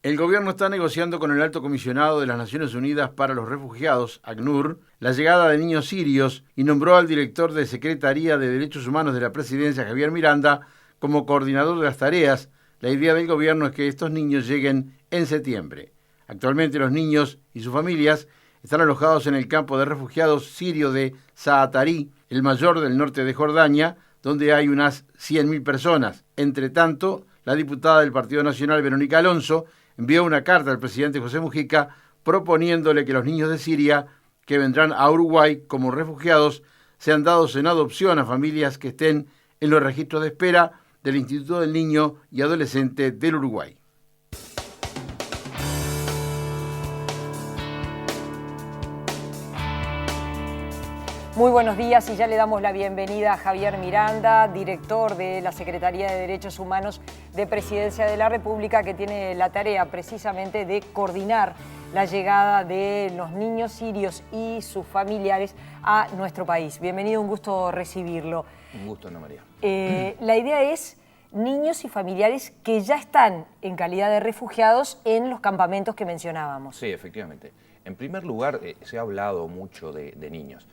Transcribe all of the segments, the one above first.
El gobierno está negociando con el Alto Comisionado de las Naciones Unidas para los Refugiados, ACNUR, la llegada de niños sirios y nombró al director de Secretaría de Derechos Humanos de la Presidencia, Javier Miranda, como coordinador de las tareas. La idea del gobierno es que estos niños lleguen en septiembre. Actualmente los niños y sus familias están alojados en el campo de refugiados sirio de Zaatari, el mayor del norte de Jordania, donde hay unas 100.000 personas. Entre tanto, la diputada del Partido Nacional, Verónica Alonso, envió una carta al presidente José Mujica proponiéndole que los niños de Siria que vendrán a Uruguay como refugiados sean dados en adopción a familias que estén en los registros de espera del Instituto del Niño y Adolescente del Uruguay. Muy buenos días y ya le damos la bienvenida a Javier Miranda, director de la Secretaría de Derechos Humanos de Presidencia de la República, que tiene la tarea precisamente de coordinar la llegada de los niños sirios y sus familiares a nuestro país. Bienvenido, un gusto recibirlo. Un gusto, Ana María. La idea es niños y familiares que ya están en calidad de refugiados en los campamentos que mencionábamos. Sí, efectivamente. En primer lugar, se ha hablado mucho de niños.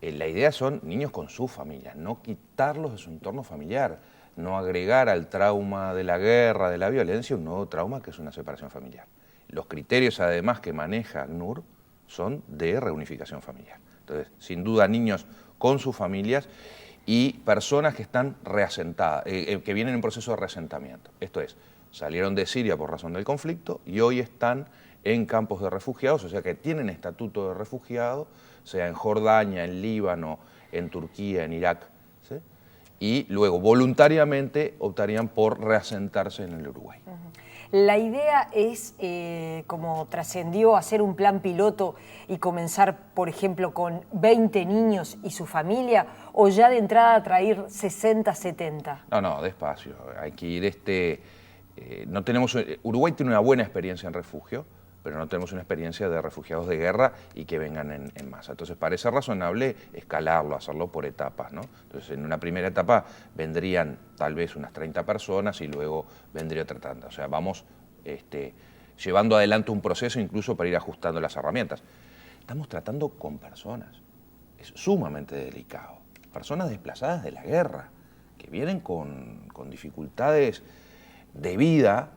La idea son niños con su familia, no quitarlos de su entorno familiar, no agregar al trauma de la guerra, de la violencia, un nuevo trauma que es una separación familiar. Los criterios, además, que maneja ACNUR son de reunificación familiar. Entonces, sin duda, niños con sus familias y personas que están reasentadas, que vienen en proceso de reasentamiento. Esto es, salieron de Siria por razón del conflicto y hoy están en campos de refugiados, o sea que tienen estatuto de refugiado, sea en Jordania, en Líbano, en Turquía, en Irak, ¿sí? Y luego voluntariamente optarían por reasentarse en el Uruguay. La idea es, como trascendió, hacer un plan piloto y comenzar, por ejemplo, con 20 niños y su familia, o ya de entrada traer 60, 70. No, despacio, hay que ir Uruguay tiene una buena experiencia en refugio, pero no tenemos una experiencia de refugiados de guerra y que vengan en masa. Entonces parece razonable escalarlo, hacerlo por etapas, ¿no? Entonces en una primera etapa vendrían tal vez unas 30 personas y luego vendría otra tanda. O sea, vamos llevando adelante un proceso incluso para ir ajustando las herramientas. Estamos tratando con personas, es sumamente delicado. Personas desplazadas de la guerra, que vienen con dificultades de vida,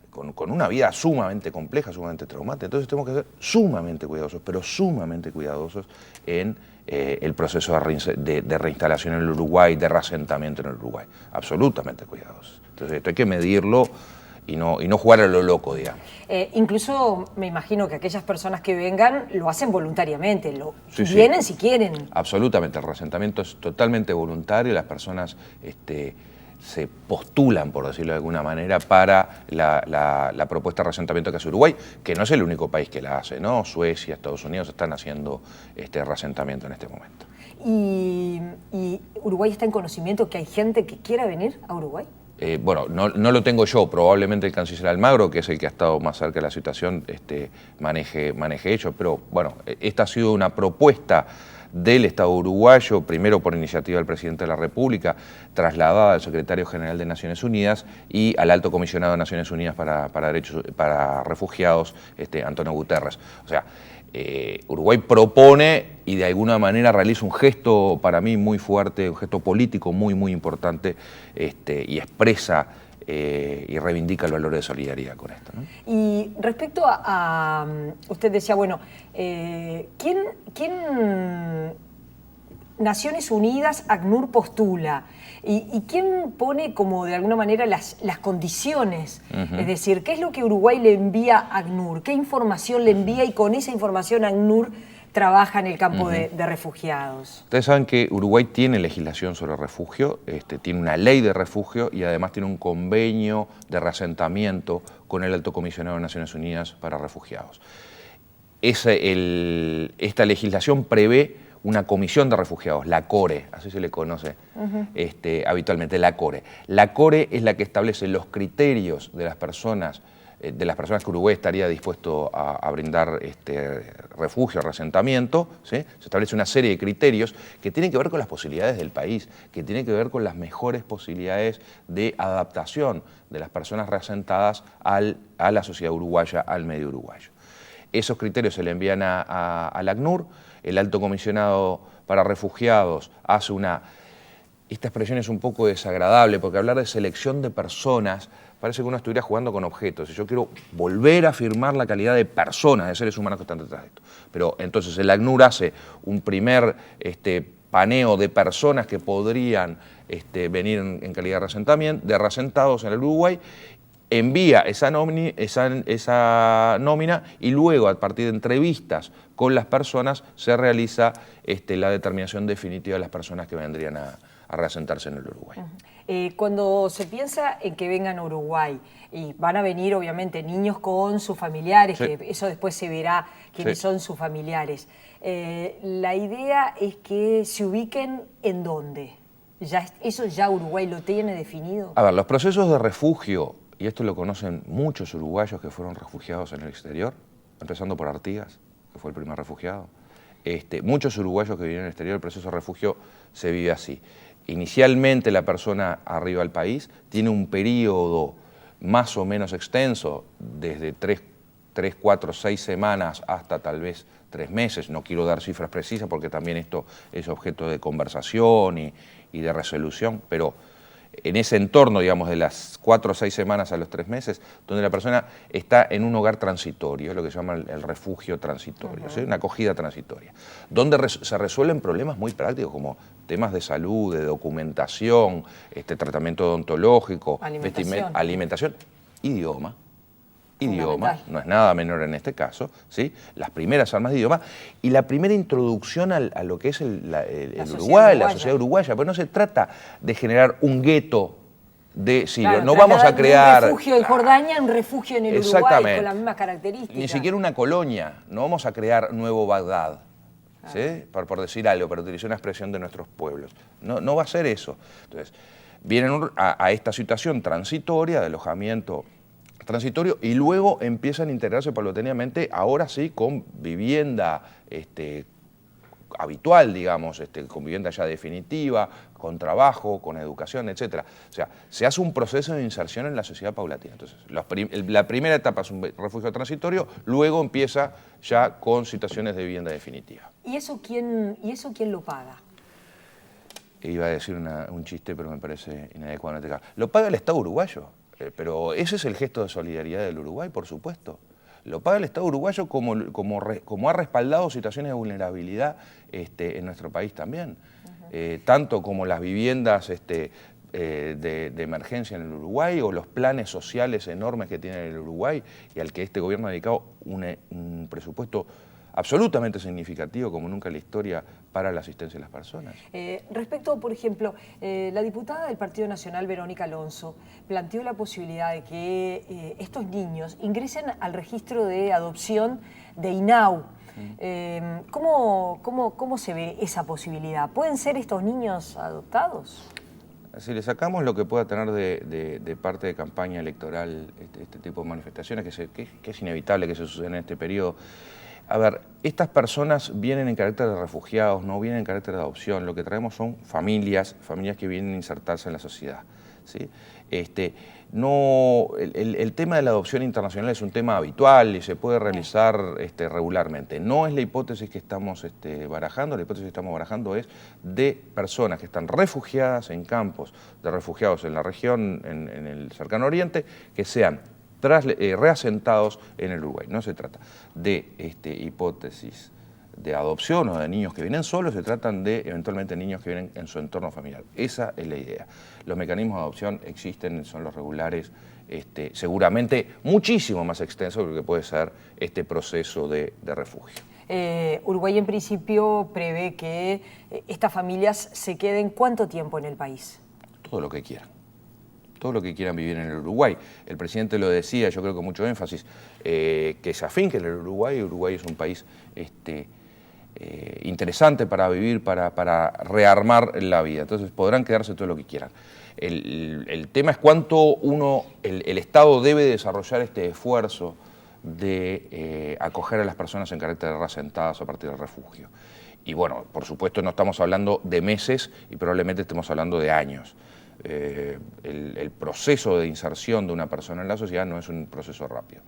con una vida sumamente compleja, sumamente traumática. Entonces tenemos que ser sumamente cuidadosos, pero sumamente cuidadosos en el proceso de reinstalación en el Uruguay, de reasentamiento en el Uruguay. Absolutamente cuidadosos. Entonces esto hay que medirlo y no jugar a lo loco, digamos. Incluso me imagino que aquellas personas que vengan lo hacen voluntariamente, vienen si quieren. Absolutamente, el reasentamiento es totalmente voluntario, las personas se postulan, por decirlo de alguna manera, para la propuesta de reasentamiento que hace Uruguay, que no es el único país que la hace, ¿no? Suecia, Estados Unidos están haciendo reasentamiento en este momento. ¿Y Uruguay está en conocimiento que hay gente que quiera venir a Uruguay? Bueno, no lo tengo yo, probablemente el canciller Almagro, que es el que ha estado más cerca de la situación, maneje ello, pero bueno, esta ha sido una propuesta del Estado uruguayo, primero por iniciativa del presidente de la República, trasladada al secretario general de Naciones Unidas y al alto comisionado de Naciones Unidas para refugiados, Antonio Guterres. O sea, Uruguay propone y de alguna manera realiza un gesto para mí muy fuerte, un gesto político muy, muy importante, y expresa y reivindica el valor de solidaridad con esto, ¿no? Y respecto a usted decía, bueno, ¿quién Naciones Unidas, ACNUR postula? ¿Y quién pone como de alguna manera las condiciones? Es decir, ¿qué es lo que Uruguay le envía a ACNUR? ¿Qué información le envía? Y con esa información ACNUR trabaja en el campo de refugiados. Ustedes saben que Uruguay tiene legislación sobre refugio, tiene una ley de refugio y además tiene un convenio de reasentamiento con el Alto Comisionado de Naciones Unidas para Refugiados. Esta legislación prevé una comisión de refugiados, la CORE, así se le conoce habitualmente, la CORE. La CORE es la que establece los criterios de las personas de las personas que Uruguay estaría dispuesto a brindar refugio, reasentamiento, ¿sí? Se establece una serie de criterios que tienen que ver con las posibilidades del país, que tienen que ver con las mejores posibilidades de adaptación de las personas reasentadas a la sociedad uruguaya, al medio uruguayo. Esos criterios se le envían al ACNUR, el Alto Comisionado para Refugiados hace esta expresión es un poco desagradable, porque hablar de selección de personas parece que uno estuviera jugando con objetos, y yo quiero volver a afirmar la calidad de personas, de seres humanos que están detrás de esto. Pero entonces el ACNUR hace un primer paneo de personas que podrían venir en calidad de reasentados en el Uruguay, envía esa nómina y luego, a partir de entrevistas con las personas, se realiza la determinación definitiva de las personas que vendrían a reasentarse en el Uruguay. Cuando se piensa en que vengan a Uruguay, y van a venir obviamente niños con sus familiares, sí, que eso después se verá quiénes sí, son sus familiares, la idea es que se ubiquen ¿en dónde? ¿Eso ya Uruguay lo tiene definido? A ver, los procesos de refugio, y esto lo conocen muchos uruguayos que fueron refugiados en el exterior, empezando por Artigas, que fue el primer refugiado. Muchos uruguayos que viven en el exterior, el proceso de refugio se vive así. Inicialmente la persona arriba al país tiene un periodo más o menos extenso, desde 3, 4, 6 semanas hasta tal vez 3 meses. No quiero dar cifras precisas porque también esto es objeto de conversación y de resolución, pero en ese entorno, digamos, de las 4 o 6 semanas a los 3 meses, donde la persona está en un hogar transitorio, lo que se llama el refugio transitorio, ¿sí? Una acogida transitoria, donde se resuelven problemas muy prácticos como temas de salud, de documentación, tratamiento odontológico, alimentación, idioma, no es nada menor en este caso, ¿sí? Las primeras armas de idioma y la primera introducción a lo que es el Uruguay, la sociedad uruguaya, pero no se trata de generar un gueto de sirios, claro, no vamos a crear... Un refugio en Jordania, un refugio en el Uruguay, con las mismas características. Ni siquiera una colonia, no vamos a crear nuevo Bagdad, ¿sí? Por decir algo, para utilizar una expresión de nuestros pueblos. No va a ser eso. Entonces, vienen a esta situación transitoria de alojamiento transitorio y luego empiezan a integrarse paulatinamente, ahora sí, con vivienda habitual, digamos, con vivienda ya definitiva, con trabajo, con educación, etc. O sea, se hace un proceso de inserción en la sociedad paulatina. Entonces, la primera etapa es un refugio transitorio, luego empieza ya con situaciones de vivienda definitiva. ¿Y eso quién lo paga? Iba a decir un chiste, pero me parece inadecuado en este caso. Lo paga el Estado uruguayo. Pero ese es el gesto de solidaridad del Uruguay, por supuesto. Lo paga el Estado uruguayo como ha respaldado situaciones de vulnerabilidad en nuestro país también. Tanto como las viviendas de emergencia en el Uruguay o los planes sociales enormes que tiene el Uruguay y al que este gobierno ha dedicado un presupuesto absolutamente significativo como nunca en la historia para la asistencia de las personas. Respecto, por ejemplo, la diputada del Partido Nacional, Verónica Alonso, planteó la posibilidad de que estos niños ingresen al registro de adopción de INAU. ¿Cómo se ve esa posibilidad? ¿Pueden ser estos niños adoptados? Si le sacamos lo que pueda tener de parte de campaña electoral este tipo de manifestaciones, que es inevitable que se sucedan en este periodo. A ver, estas personas vienen en carácter de refugiados, no vienen en carácter de adopción. Lo que traemos son familias que vienen a insertarse en la sociedad, ¿sí? El tema de la adopción internacional es un tema habitual y se puede realizar regularmente. No es la hipótesis que estamos barajando, la hipótesis que estamos barajando es de personas que están refugiadas en campos de refugiados en la región, en el cercano oriente, que sean reasentados en el Uruguay. No se trata de hipótesis de adopción o de niños que vienen solos, se tratan de eventualmente niños que vienen en su entorno familiar. Esa es la idea. Los mecanismos de adopción existen, son los regulares, seguramente muchísimo más extensos que lo que puede ser este proceso de refugio. Uruguay en principio prevé que estas familias se queden ¿cuánto tiempo en el país? Todo lo que quieran. Todo lo que quieran vivir en el Uruguay. El presidente lo decía, yo creo con mucho énfasis, que se afinque en el Uruguay. Uruguay es un país interesante para vivir, para rearmar la vida. Entonces podrán quedarse todo lo que quieran. El tema es cuánto el Estado debe desarrollar este esfuerzo de acoger a las personas en carácter de reasentadas a partir del refugio. Y bueno, por supuesto no estamos hablando de meses y probablemente estemos hablando de años. El proceso de inserción de una persona en la sociedad no es un proceso rápido.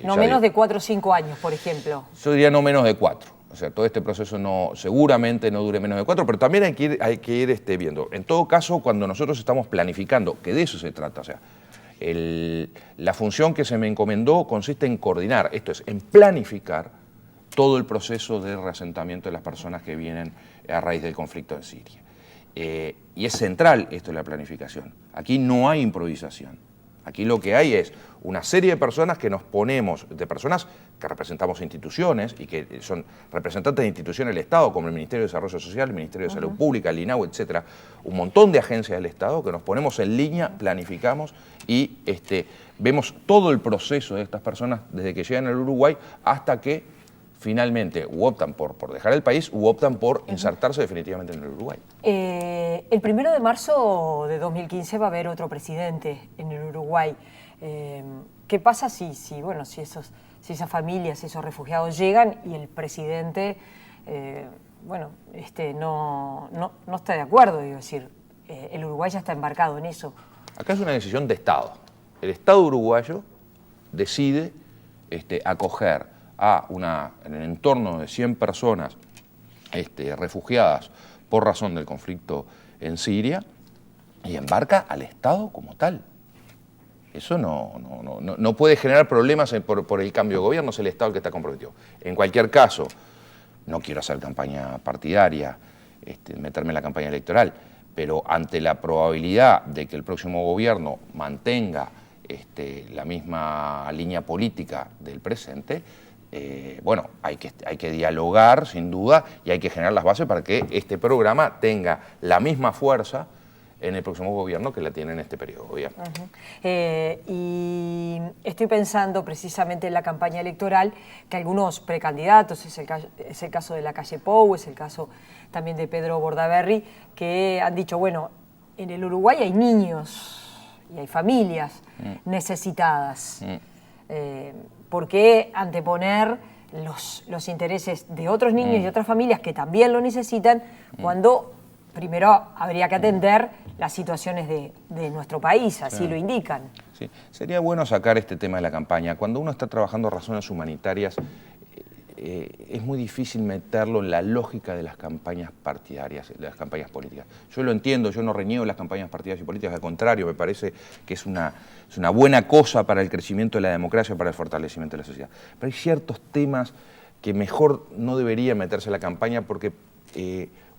No menos de 4 o 5 años, por ejemplo. Yo diría no menos de 4. O sea, todo este proceso seguramente no dure menos de 4, pero también hay que ir viendo. En todo caso, cuando nosotros estamos planificando, que de eso se trata, o sea, la función que se me encomendó consiste en coordinar, esto es, en planificar todo el proceso de reasentamiento de las personas que vienen a raíz del conflicto en Siria. Y es central esto de la planificación. Aquí no hay improvisación. Aquí lo que hay es una serie de personas que nos ponemos, de personas que representamos instituciones y que son representantes de instituciones del Estado, como el Ministerio de Desarrollo Social, el Ministerio de Salud Pública, el INAU, etcétera, un montón de agencias del Estado que nos ponemos en línea, planificamos y vemos todo el proceso de estas personas desde que llegan al Uruguay hasta que finalmente u optan por dejar el país u optan por insertarse definitivamente en el Uruguay. El 1 de marzo de 2015 va a haber otro presidente en el Uruguay. ¿Qué pasa si esas familias, esos refugiados llegan y el presidente no está de acuerdo? Digo, es decir, el Uruguay ya está embarcado en eso. Acá es una decisión de Estado. El Estado uruguayo decide acoger en el entorno de 100 personas refugiadas por razón del conflicto en Siria y embarca al Estado como tal. Eso no puede generar problemas por el cambio de gobierno, es el Estado el que está comprometido. En cualquier caso, no quiero hacer campaña partidaria, meterme en la campaña electoral, pero ante la probabilidad de que el próximo gobierno mantenga la misma línea política del presente, hay que dialogar sin duda y hay que generar las bases para que este programa tenga la misma fuerza en el próximo gobierno que la tiene en este periodo de gobierno. Y estoy pensando precisamente en la campaña electoral que algunos precandidatos, es el caso de Lacalle Pou, es el caso también de Pedro Bordaberry, que han dicho, bueno, en el Uruguay hay niños y hay familias necesitadas. ¿Por qué anteponer los intereses de otros niños y otras familias que también lo necesitan cuando primero habría que atender las situaciones de nuestro país, así lo indican? Sí. Sería bueno sacar este tema de la campaña. Cuando uno está trabajando razones humanitarias, es muy difícil meterlo en la lógica de las campañas partidarias, de las campañas políticas. Yo lo entiendo, yo no reniego las campañas partidarias y políticas, al contrario, me parece que es una buena cosa para el crecimiento de la democracia, para el fortalecimiento de la sociedad. Pero hay ciertos temas que mejor no debería meterse en la campaña porque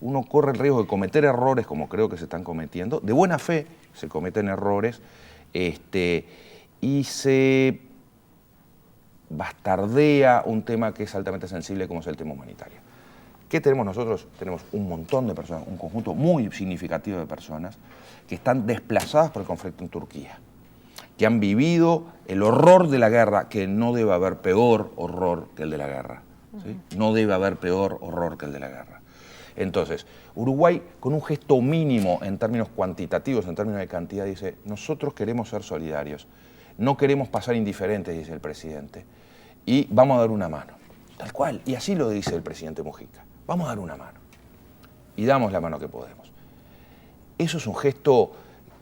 uno corre el riesgo de cometer errores, como creo que se están cometiendo, de buena fe se cometen errores, y se bastardea un tema que es altamente sensible como es el tema humanitario. ¿Qué tenemos nosotros? Tenemos un montón de personas, un conjunto muy significativo de personas que están desplazadas por el conflicto en Turquía, que han vivido el horror de la guerra, que no debe haber peor horror que el de la guerra, ¿sí? No debe haber peor horror que el de la guerra. Entonces, Uruguay, con un gesto mínimo en términos cuantitativos, en términos de cantidad, dice, nosotros queremos ser solidarios, no queremos pasar indiferentes, dice el presidente, y vamos a dar una mano. Tal cual, y así lo dice el presidente Mujica, vamos a dar una mano. Y damos la mano que podemos. Eso es un gesto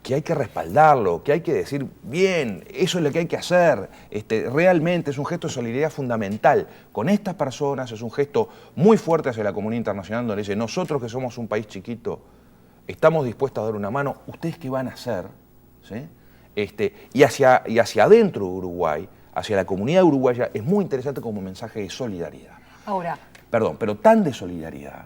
que hay que respaldarlo, que hay que decir, bien, eso es lo que hay que hacer. Realmente es un gesto de solidaridad fundamental con estas personas, es un gesto muy fuerte hacia la comunidad internacional, donde dice, nosotros que somos un país chiquito, estamos dispuestos a dar una mano, ¿ustedes qué van a hacer? ¿Sí? Y hacia adentro de Uruguay, hacia la comunidad uruguaya, es muy interesante como mensaje de solidaridad. Ahora. Perdón, pero tan de solidaridad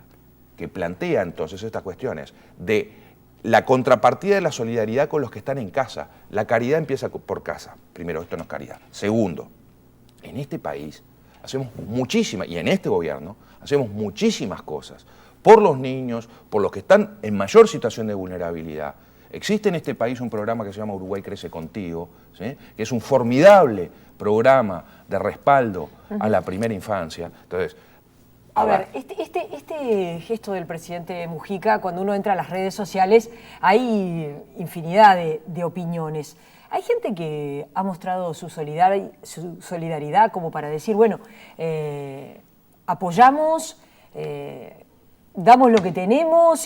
que plantea entonces estas cuestiones de la contrapartida de la solidaridad con los que están en casa. La caridad empieza por casa. Primero, esto no es caridad. Segundo, en este país hacemos muchísimas, y en este gobierno hacemos muchísimas cosas por los niños, por los que están en mayor situación de vulnerabilidad. Existe en este país un programa que se llama Uruguay Crece Contigo, ¿sí? Que es un formidable programa de respaldo a la primera infancia. Entonces, A ver, este gesto del presidente Mujica, cuando uno entra a las redes sociales, hay infinidad de opiniones. Hay gente que ha mostrado su solidaridad como para decir, bueno, apoyamos, damos lo que tenemos,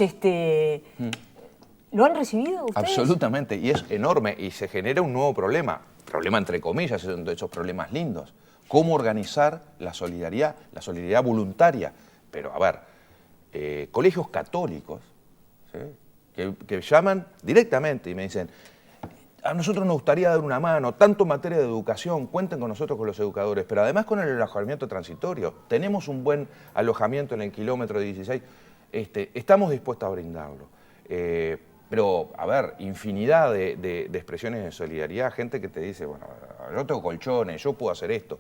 ¿lo han recibido ustedes? Absolutamente, y es enorme, y se genera un nuevo problema entre comillas, son de esos problemas lindos. ¿Cómo organizar la solidaridad voluntaria? Pero, a ver, colegios católicos, ¿sí? que llaman directamente y me dicen, a nosotros nos gustaría dar una mano, tanto en materia de educación, cuenten con nosotros, con los educadores, pero además con el alojamiento transitorio. Tenemos un buen alojamiento en el kilómetro 16, estamos dispuestos a brindarlo. Pero, a ver, infinidad de expresiones de solidaridad, gente que te dice, bueno, yo tengo colchones, yo puedo hacer esto.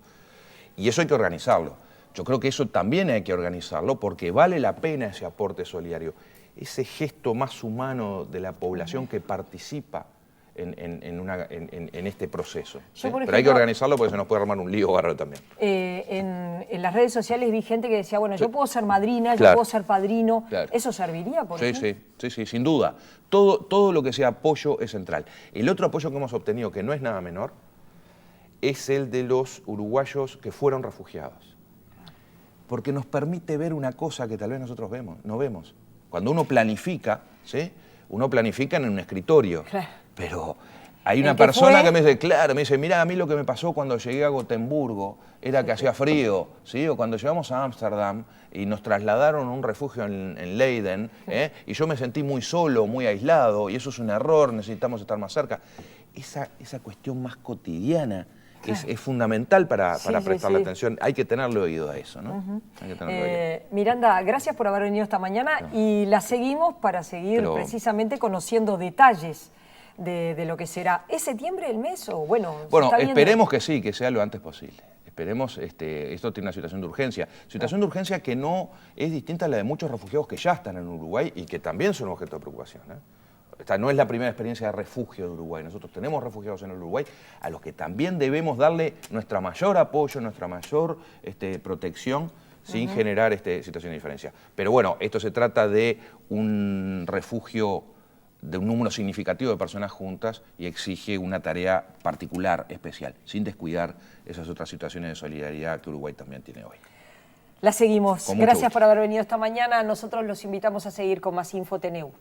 Y eso hay que organizarlo. Yo creo que eso también hay que organizarlo porque vale la pena ese aporte solidario, ese gesto más humano de la población que participa en este proceso. ¿Sí? Pero ejemplo, hay que organizarlo porque se nos puede armar un lío bárbaro también. En las redes sociales vi gente que decía, bueno, yo puedo ser madrina, claro, yo puedo ser padrino. Claro. ¿Eso serviría, por ejemplo? Sí, sin duda. Todo lo que sea apoyo es central. El otro apoyo que hemos obtenido, que no es nada menor, es el de los uruguayos que fueron refugiados. Porque nos permite ver una cosa que tal vez nosotros no vemos. Cuando uno planifica, ¿sí? Uno planifica en un escritorio. Claro. Pero hay una persona que me dice, mirá, a mí lo que me pasó cuando llegué a Gotemburgo era que hacía frío, ¿sí? O cuando llegamos a Ámsterdam y nos trasladaron a un refugio en Leiden, y yo me sentí muy solo, muy aislado, y eso es un error, necesitamos estar más cerca. Esa cuestión más cotidiana es fundamental para prestarle atención. Hay que tenerle oído a eso, ¿no? Hay que tenerle oído. Miranda, gracias por haber venido esta mañana y la seguimos para seguir precisamente conociendo detalles de lo que será. ¿Es septiembre el mes o bueno? Bueno, esperemos que sí, que sea lo antes posible. Esperemos, esto tiene una situación de urgencia. Situación de urgencia que no es distinta a la de muchos refugiados que ya están en Uruguay y que también son objeto de preocupación. Esta no es la primera experiencia de refugio de Uruguay. Nosotros tenemos refugiados en el Uruguay a los que también debemos darle nuestra mayor apoyo, nuestra mayor protección, sin generar situación de diferencia. Pero bueno, esto se trata de un refugio de un número significativo de personas juntas y exige una tarea particular, especial, sin descuidar esas otras situaciones de solidaridad que Uruguay también tiene hoy. La seguimos. Gracias por haber venido esta mañana. Nosotros los invitamos a seguir con más InfoTNU.